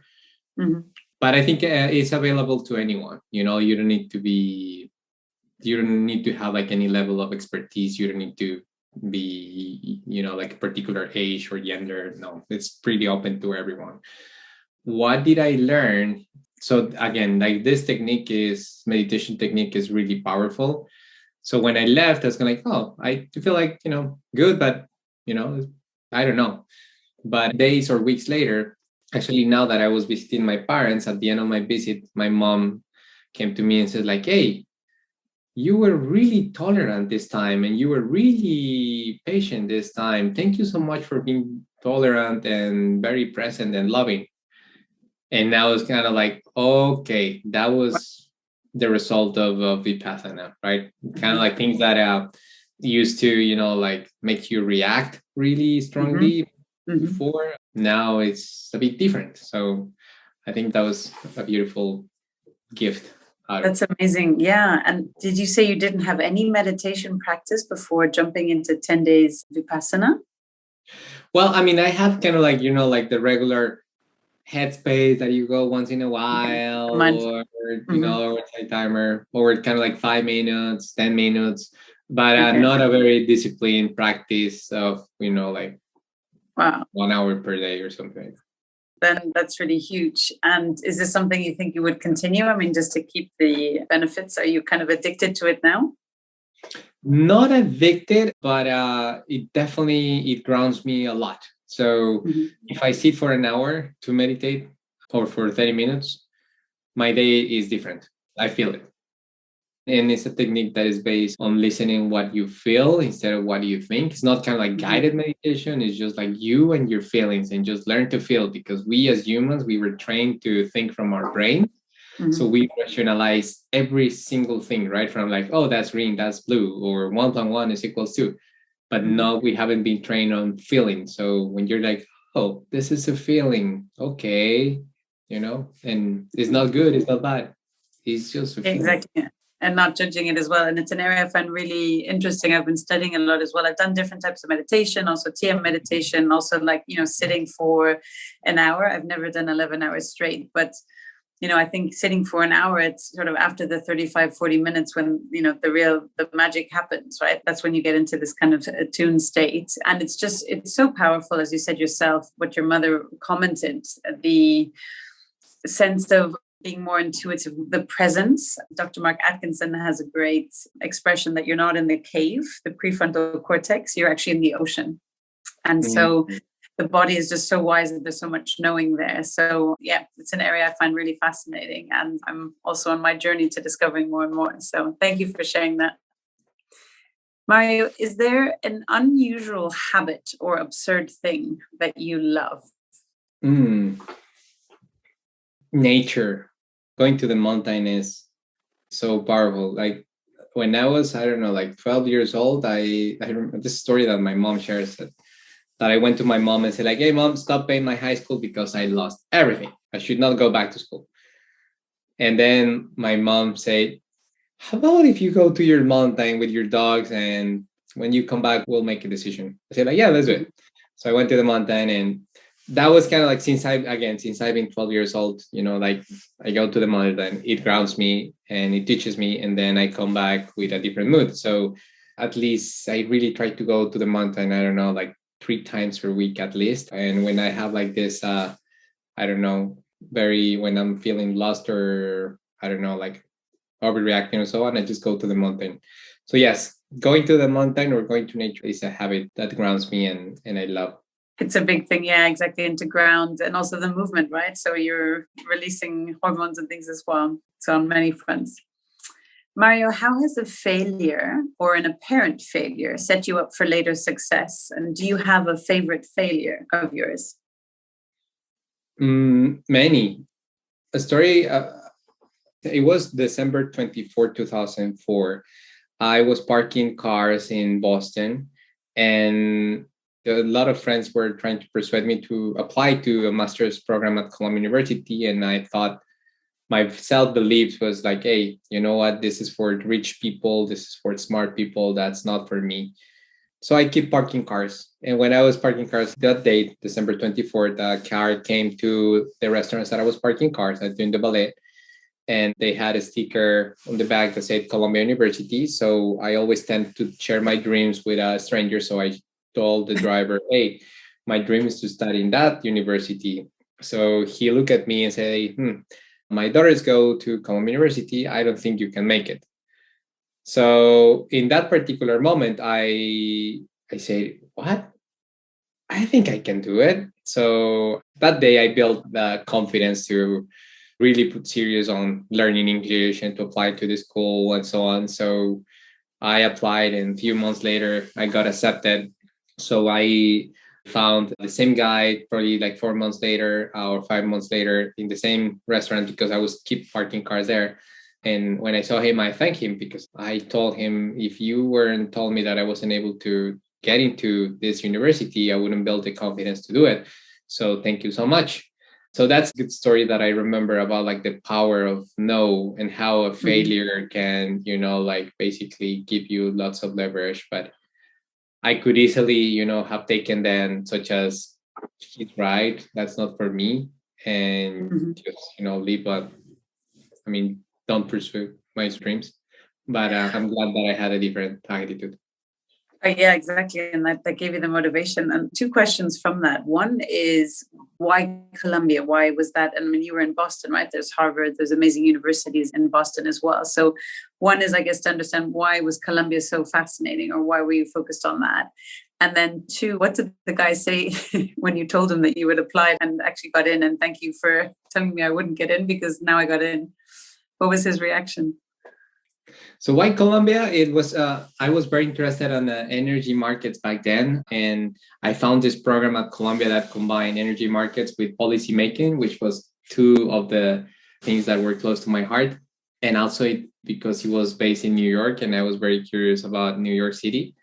Mm-hmm. But I think it's available to anyone. You don't need to have like any level of expertise. You don't need to be, like a particular age or gender. No, it's pretty open to everyone. What did I learn? So again, like this meditation technique is really powerful. So when I left, I was like, oh, I feel like, good, but, I don't know. But days or weeks later, actually, now that I was visiting my parents, at the end of my visit, my mom came to me and said like, hey, you were really tolerant this time and you were really patient this time. Thank you so much for being tolerant and very present and loving. And that was kind of like, okay, that was the result of Vipassana, right? Kind of like things that used to, like make you react really strongly before. Now it's a bit different. So I think that was a beautiful gift. That's amazing. Yeah. And did you say you didn't have any meditation practice before jumping into 10 days Vipassana? Well, I mean, I have kind of like, like the regular headspace that you go once in a while, or, or a timer, or kind of like 5 minutes, 10 minutes, but not a very disciplined practice of, like 1 hour per day or something. Then that's really huge. And is this something you think you would continue? I mean, just to keep the benefits, are you kind of addicted to it now? Not addicted, but it grounds me a lot. So if I sit for an hour to meditate or for 30 minutes, my day is different. I feel it. And it's a technique that is based on listening what you feel instead of what you think. It's not kind of like guided meditation. It's just like you and your feelings, and just learn to feel, because we as humans, we were trained to think from our brain. So we rationalize every single thing, right? From like, oh, that's green, that's blue, or 1 + 1 is equals 2. But no, we haven't been trained on feeling. So when you're like, oh, this is a feeling, okay, and it's not good, it's not bad. It's just a feeling. Exactly. And not judging it as well. And it's an area I find really interesting. I've been studying a lot as well. I've done different types of meditation, also TM meditation, also like, sitting for an hour. I've never done 11 hours straight, but I think sitting for an hour, it's sort of after the 35, 40 minutes when, the magic happens, right? That's when you get into this kind of attuned state. And it's so powerful, as you said yourself, what your mother commented, the sense of being more intuitive, the presence. Dr. Mark Atkinson has a great expression that you're not in the cave, the prefrontal cortex, you're actually in the ocean. And so the body is just so wise that there's so much knowing there. So yeah, it's an area I find really fascinating. And I'm also on my journey to discovering more and more. So thank you for sharing that. Mario, is there an unusual habit or absurd thing that you love? Nature. Going to the mountain is so powerful. Like when I was, 12 years old, I remember this story that my mom shares, that I went to my mom and said like, hey mom, stop paying my high school because I lost everything. I should not go back to school. And then my mom said, how about if you go to your mountain with your dogs, and when you come back, we'll make a decision. I said like, yeah, let's do it. So I went to the mountain, and that was kind of like, since I've been 12 years old, like I go to the mountain, it grounds me and it teaches me, and then I come back with a different mood. So at least I really try to go to the mountain, like 3 times per week at least. And when I have like this, when I'm feeling lost, or like overreacting or so on, I just go to the mountain. So yes, going to the mountain or going to nature is a habit that grounds me, and I love. It's a big thing. Yeah, exactly. And to ground, and also the movement, right? So you're releasing hormones and things as well. So on many fronts. Mario, how has a failure or an apparent failure set you up for later success? And do you have a favorite failure of yours? Many. A story, it was December 24, 2004. I was parking cars in Boston, and a lot of friends were trying to persuade me to apply to a master's program at Columbia University. And I thought, my self-belief was like, hey, you know what? This is for rich people. This is for smart people. That's not for me. So I keep parking cars. And when I was parking cars that day, December 24th, the car came to the restaurants that I was parking cars at during the ballet. And they had a sticker on the back that said Columbia University. So I always tend to share my dreams with a stranger. So I told the driver, hey, my dream is to study in that university. So he looked at me and said, my daughters go to Columbia University. I don't think you can make it. So in that particular moment, I said, what? I think I can do it. So that day I built the confidence to really put serious on learning English and to apply to the school and so on. So I applied, and a few months later, I got accepted. So I found the same guy probably like 4 months later or 5 months later in the same restaurant, because I was keep parking cars there. And when I saw him, I thanked him because I told him, if you weren't told me that I wasn't able to get into this university, I wouldn't build the confidence to do it. So thank you so much. So that's a good story that I remember about like the power of no and how a failure can, like basically give you lots of leverage. But I could easily, have taken then such as, he's right, that's not for me. And just, leave don't pursue my dreams. But I'm glad that I had a different attitude. Yeah, exactly. And that gave you the motivation. And two questions from that. One is, why Colombia? Why was that? And I mean, you were in Boston, right? There's Harvard, there's amazing universities in Boston as well. So one is, I guess, to understand, why was Colombia so fascinating, or why were you focused on that? And then two, what did the guy say when you told him that you would apply and actually got in? And thank you for telling me I wouldn't get in, because now I got in. What was his reaction? So why Colombia? It was I was very interested in the energy markets back then, and I found this program at Colombia that combined energy markets with policy making, which was two of the things that were close to my heart. And also because he was based in New York, and I was very curious about New York City.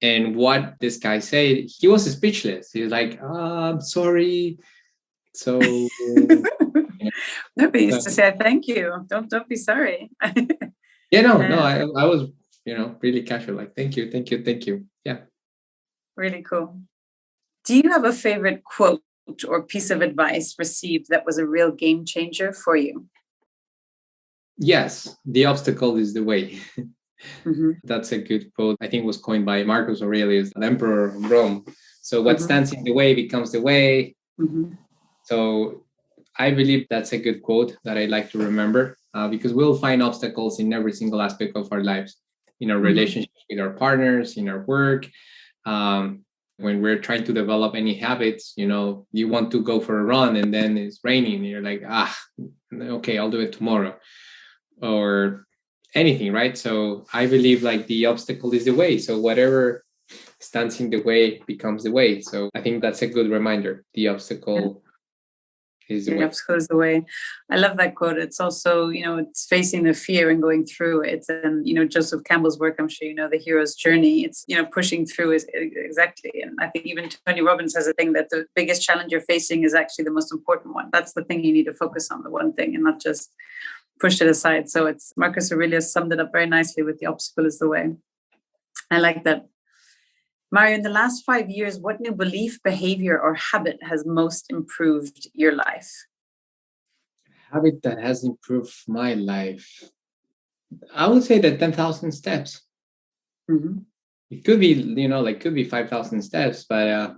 And what this guy said, he was speechless. He was like, I'm sorry. So no, but he used to say thank you. Don't be sorry. Yeah, no, I was, really casual, like, thank you. Yeah. Really cool. Do you have a favorite quote or piece of advice received that was a real game changer for you? Yes, the obstacle is the way. That's a good quote. I think it was coined by Marcus Aurelius, the emperor of Rome. So what stands in the way becomes the way. So I believe that's a good quote that I like to remember. Because we'll find obstacles in every single aspect of our lives, in our relationships with our partners, in our work. When we're trying to develop any habits, you want to go for a run and then it's raining and you're like, okay, I'll do it tomorrow, or anything, right? So I believe like the obstacle is the way. So whatever stands in the way becomes the way. So I think that's a good reminder. The obstacle is the way. Obstacle is the way. I love that quote. It's also, it's facing the fear and going through it. And, Joseph Campbell's work, I'm sure the hero's journey. It's, pushing through is exactly. And I think even Tony Robbins has a thing that the biggest challenge you're facing is actually the most important one. That's the thing you need to focus on, the one thing, and not just push it aside. So it's Marcus Aurelius summed it up very nicely with the obstacle is the way. I like that. Mario, in the last 5 years, what new belief, behavior, or habit has most improved your life? Habit that has improved my life, I would say the 10,000 steps. It could be, could be 5,000 steps, but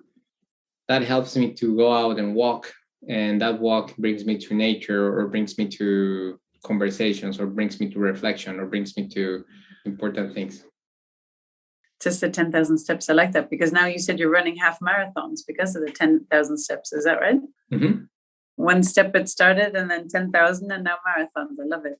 that helps me to go out and walk. And that walk brings me to nature, or brings me to conversations, or brings me to reflection, or brings me to important things. Just the 10,000 steps. I like that, because now you said you're running half marathons because of the 10,000 steps. Is that right? One step it started, and then 10,000, and now marathons. I love it.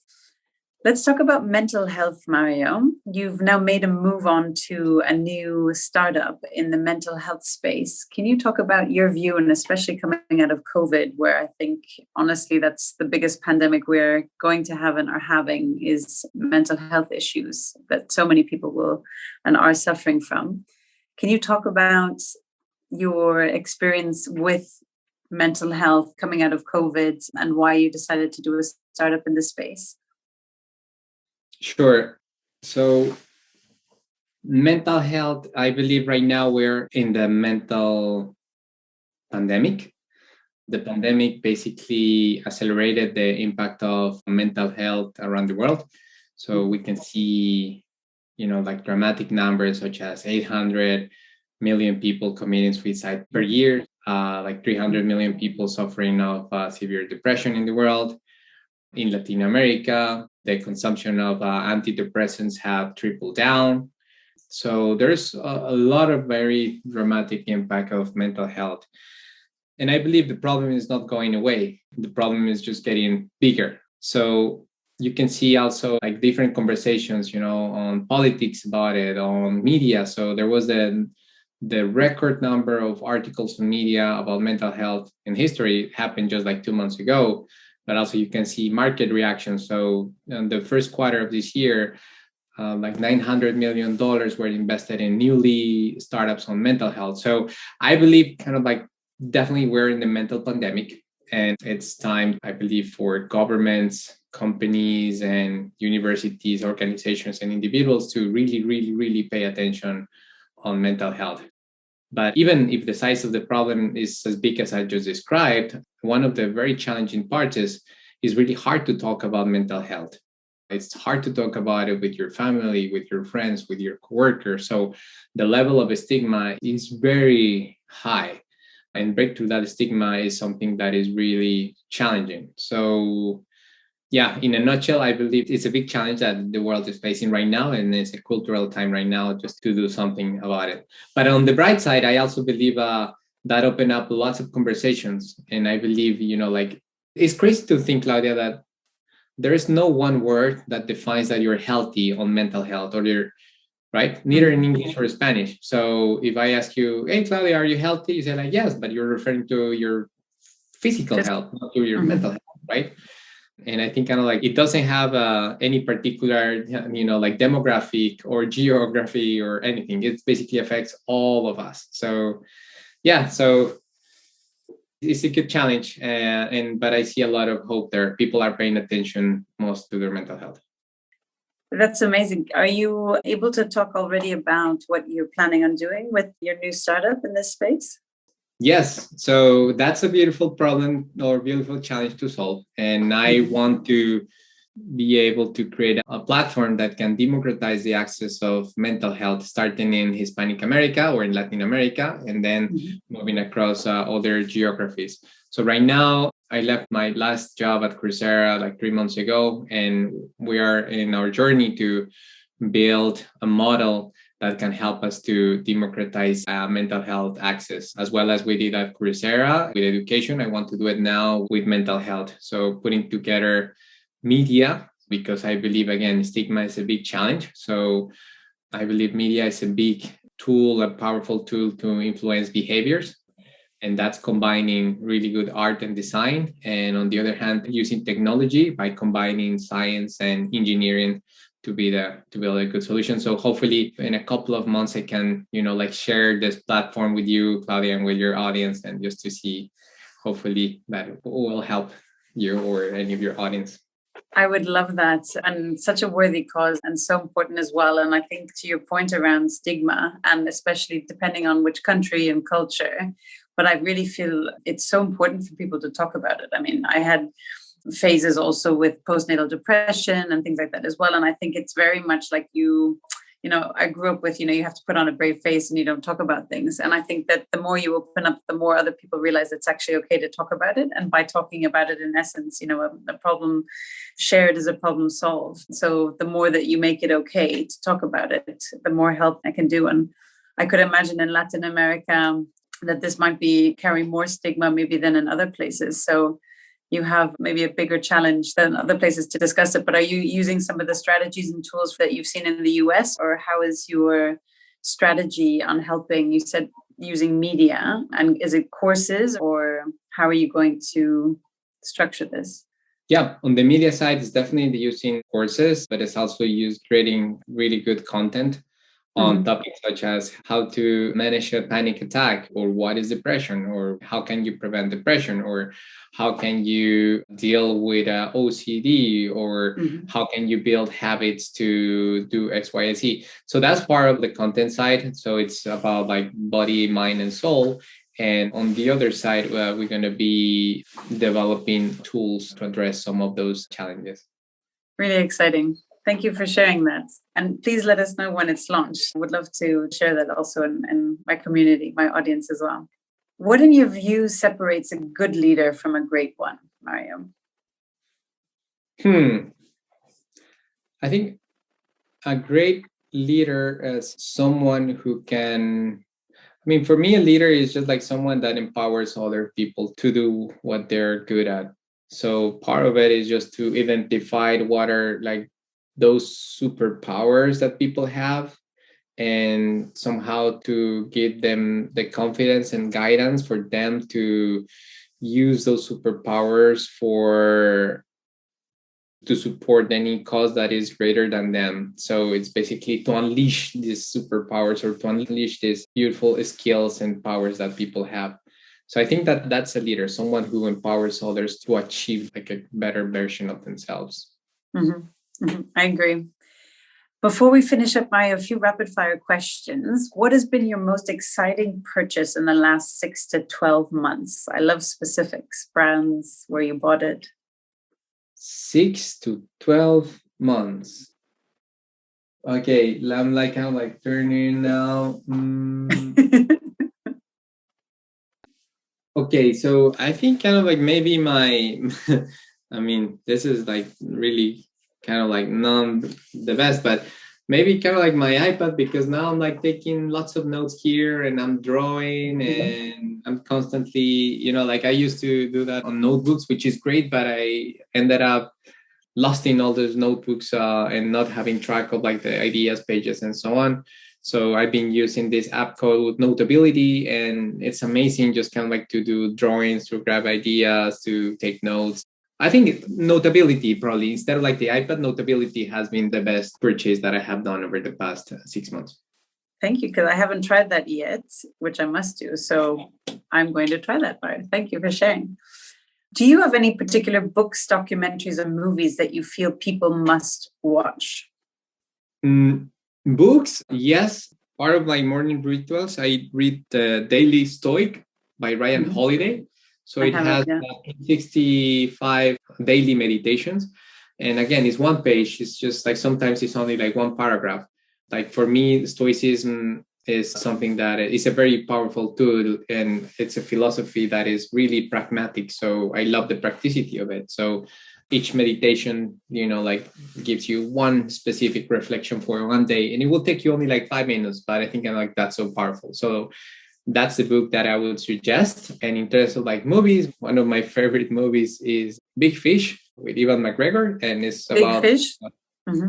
Let's talk about mental health, Mario. You've now made a move on to a new startup in the mental health space. Can you talk about your view, and especially coming out of COVID, where I think, honestly, that's the biggest pandemic we're going to have and are having, is mental health issues that so many people will and are suffering from. Can you talk about your experience with mental health coming out of COVID and why you decided to do a startup in this space? Sure. So mental health, I believe right now we're in the mental pandemic. The pandemic basically accelerated the impact of mental health around the world. So we can see, like dramatic numbers such as 800 million people committing suicide per year, like 300 million people suffering of severe depression in the world. In Latin America, the consumption of antidepressants have tripled down. So there's a lot of very dramatic impact of mental health. And I believe the problem is not going away. The problem is just getting bigger. So you can see also like different conversations, on politics about it, on media. So there was the record number of articles in media about mental health in history happened just like 2 months ago. but also you can see market reaction. So in the first quarter of this year, like $900 million were invested in newly startups on mental health. So I believe kind of like definitely we're in the mental pandemic, and it's time, I believe, for governments, companies, and universities, organizations, and individuals to really, really, really pay attention on mental health. But even if the size of the problem is as big as I just described, one of the very challenging parts is it's really hard to talk about mental health. It's hard to talk about it with your family, with your friends, with your coworkers. So the level of stigma is very high. And break through that stigma is something that is really challenging. So yeah, in a nutshell, I believe it's a big challenge that the world is facing right now, and it's a cultural time right now just to do something about it. But on the bright side, I also believe that opened up lots of conversations. And I believe, like, it's crazy to think, Claudia, that there is no one word that defines that you're healthy on mental health, or you're right, neither in English or Spanish. So if I ask you, hey, Claudia, are you healthy? You say like, yes, but you're referring to your physical health, not to your mental health, right? And I think kind of like it doesn't have any particular, like demographic or geography or anything. It basically affects all of us. So yeah, so it's a good challenge, but I see a lot of hope there. People are paying attention most to their mental health. That's amazing. Are you able to talk already about what you're planning on doing with your new startup in this space? Yes. So that's a beautiful problem or beautiful challenge to solve. And I want to be able to create a platform that can democratize the access of mental health, starting in Hispanic America or in Latin America, and then moving across other geographies. So right now, I left my last job at Coursera like 3 months ago, and we are in our journey to build a model that can help us to democratize mental health access, as well as we did at Coursera with education. I want to do it now with mental health. So putting together media, because I believe, again, stigma is a big challenge. So I believe media is a big tool, a powerful tool to influence behaviors. And that's combining really good art and design. And on the other hand, using technology by combining science and engineering to build a good solution. So hopefully in a couple of months, I can, like share this platform with you, Claudia, and with your audience, and just to see, hopefully that will help you or any of your audience. I would love that. And such a worthy cause and so important as well. And I think to your point around stigma, and especially depending on which country and culture, but I really feel it's so important for people to talk about it. I mean, I had phases also with postnatal depression and things like that as well. And I think it's very much like I grew up with, you have to put on a brave face and you don't talk about things. And I think that the more you open up, the more other people realize it's actually okay to talk about it. And by talking about it, in essence, a problem shared is a problem solved. So the more that you make it okay to talk about it, the more help I can do. And I could imagine in Latin America that this might be carrying more stigma maybe than in other places. So you have maybe a bigger challenge than other places to discuss it. But are you using some of the strategies and tools that you've seen in the US, or how is your strategy on helping? You said using media, and is it courses, or how are you going to structure this? Yeah, on the media side, it's definitely using courses, but it's also creating really good content on topics such as how to manage a panic attack, or what is depression, or how can you prevent depression, or how can you deal with OCD, or how can you build habits to do X, Y, and Z. So that's part of the content side. So it's about like body, mind, and soul. And on the other side, we're going to be developing tools to address some of those challenges. Really exciting. Thank you for sharing that. And please let us know when it's launched. I would love to share that also in my community, my audience as well. What, in your view, separates a good leader from a great one, Mario? I think a great leader is someone who can, for me, a leader is just like someone that empowers other people to do what they're good at. So part of it is just to identify what are like those superpowers that people have, and somehow to give them the confidence and guidance for them to use those superpowers to support any cause that is greater than them. So it's basically to unleash these superpowers or to unleash these beautiful skills and powers that people have. So I think that that's a leader, someone who empowers others to achieve like a better version of themselves. I agree. Before we finish up, a few rapid fire questions. What has been your most exciting purchase in the last 6 to 12 months? I love specifics, brands, where you bought it. 6 to 12 months. Okay, I'm like kind of like turning now. Okay, so I think kind of like maybe I mean, this is like really kind of like not the best, but maybe kind of like my iPad, because now I'm like taking lots of notes here and I'm drawing and I'm constantly, like I used to do that on notebooks, which is great, but I ended up lost in all those notebooks and not having track of like the ideas pages and so on. So I've been using this app called Notability, and it's amazing just kind of like to do drawings, to grab ideas, to take notes. I think Notability probably, instead of like the iPad, Notability has been the best purchase that I have done over the past 6 months. Thank you, because I haven't tried that yet, which I must do. So I'm going to try that, Barry. Thank you for sharing. Do you have any particular books, documentaries, or movies that you feel people must watch? Books, yes. Part of my morning rituals, I read The Daily Stoic by Ryan Holiday. So it has 65 daily meditations. And again, it's one page. It's just like sometimes it's only like one paragraph. Like for me, Stoicism is something that is a very powerful tool, and it's a philosophy that is really pragmatic. So I love the practicity of it. So each meditation, like gives you one specific reflection for one day, and it will take you only like 5 minutes, but I think I'm like, that's so powerful. So that's the book that I would suggest. And in terms of like movies, one of my favorite movies is Big Fish with Ewan McGregor, and it's about Big Fish.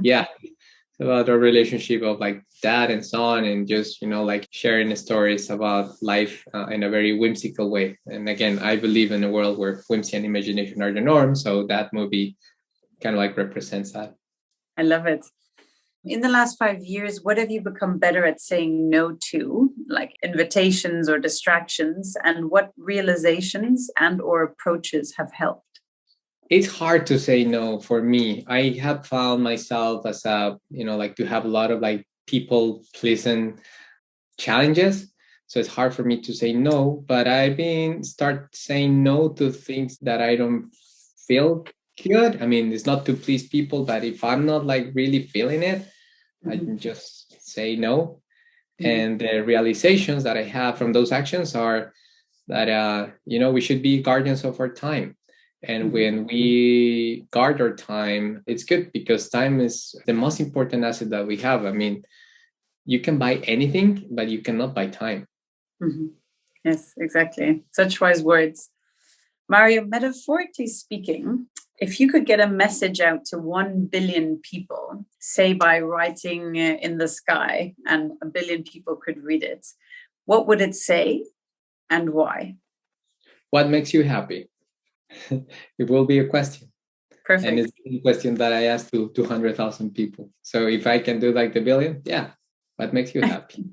Yeah, it's about a relationship of like dad and son, and just like sharing stories about life in a very whimsical way. And again, I believe in a world where whimsy and imagination are the norm, so that movie kind of like represents that. I love it. In the last 5 years, what have you become better at saying no to, like invitations or distractions, and what realizations and or approaches have helped? It's hard to say no for me. I have found myself as like to have a lot of like people pleasing challenges. So it's hard for me to say no, but I've been start saying no to things that I don't feel good. I mean, it's not to please people, but if I'm not like really feeling it, I can just say no. And the realizations that I have from those actions are that, we should be guardians of our time. And when we guard our time, it's good, because time is the most important asset that we have. I mean, you can buy anything, but you cannot buy time. Yes, exactly. Such wise words. Mario, metaphorically speaking, if you could get a message out to 1 billion people, say by writing in the sky, and 1 billion people could read it, what would it say and why? What makes you happy? It will be a question. Perfect. And it's a question that I asked to 200,000 people. So if I can do like the billion, yeah, what makes you happy?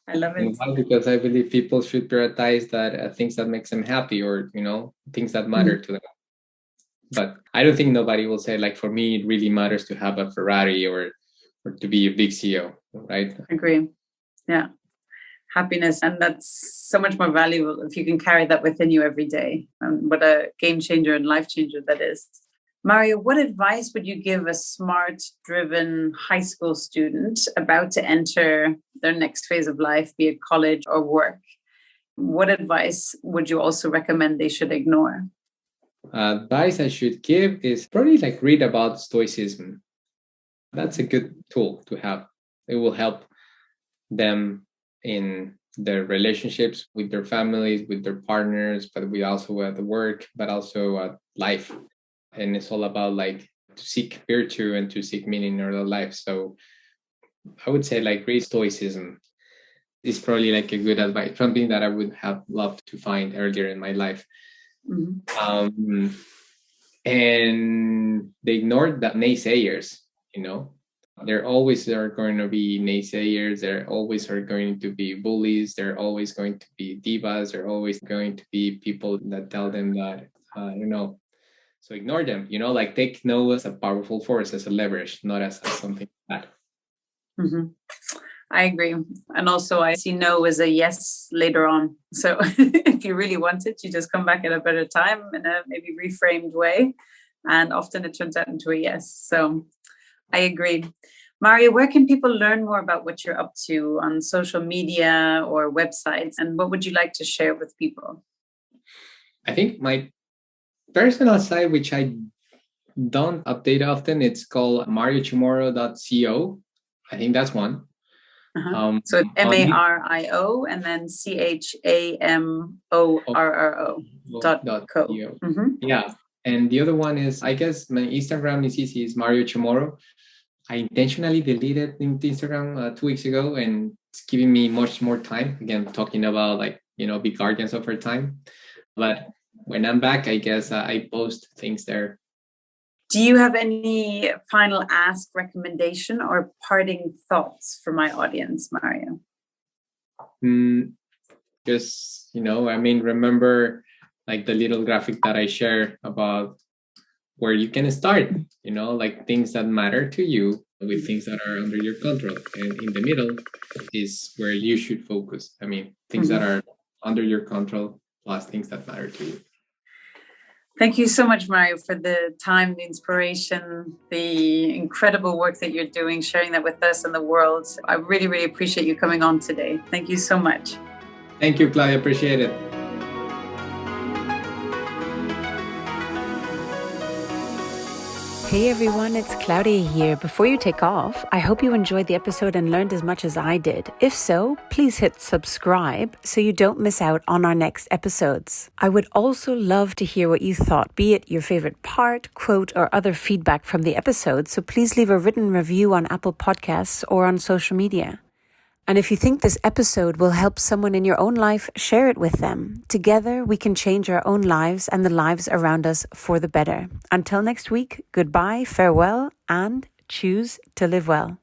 I love it. And why? Because I believe people should prioritize that things that makes them happy, or things that matter to them. But I don't think nobody will say, like, for me, it really matters to have a Ferrari or to be a big CEO, right? Agree. Yeah. Happiness. And that's so much more valuable if you can carry that within you every day. And what a game changer and life changer that is. Mario, what advice would you give a smart, driven high school student about to enter their next phase of life, be it college or work? What advice would you also recommend they should ignore? Advice I should give is probably like read about Stoicism. That's a good tool to have. It will help them in their relationships with their families, with their partners, but we also at the work, but also at life. And it's all about like to seek virtue and to seek meaning in our life. So I would say like read Stoicism is probably like a good advice, something that I would have loved to find earlier in my life. And they ignored the naysayers, you know. There always are going to be naysayers. There always are going to be bullies. There are always going to be divas. There are always going to be people that tell them that, so ignore them, like take no as a powerful force, as a leverage, not as something bad. I agree. And also I see no as a yes later on. So if you really want it, you just come back at a better time in a maybe reframed way. And often it turns out into a yes. So I agree. Mario, where can people learn more about what you're up to on social media or websites? And what would you like to share with people? I think my personal site, which I don't update often, it's called mariochomorro.co. I think that's one. So it's MARIO and then CHAMORRO.co. Yeah. And the other one is, I guess my Instagram is easy, is Mario Chamorro. I intentionally deleted Instagram 2 weeks ago, and it's giving me much more time. Again, talking about be guardians of our time. But when I'm back, I guess I post things there. Do you have any final ask, recommendation, or parting thoughts for my audience, Mario? Just, remember the little graphic that I share about where you can start, things that matter to you with things that are under your control. And in the middle is where you should focus. Things that are under your control plus things that matter to you. Thank you so much, Mario, for the time, the inspiration, the incredible work that you're doing, sharing that with us and the world. I really, really appreciate you coming on today. Thank you so much. Thank you, Claudia. Appreciate it. Hey everyone, it's Claudia here. Before you take off, I hope you enjoyed the episode and learned as much as I did. If so, please hit subscribe so you don't miss out on our next episodes. I would also love to hear what you thought, be it your favorite part, quote, or other feedback from the episode, so please leave a written review on Apple Podcasts or on social media. And if you think this episode will help someone in your own life, share it with them. Together, we can change our own lives and the lives around us for the better. Until next week, goodbye, farewell, and choose to live well.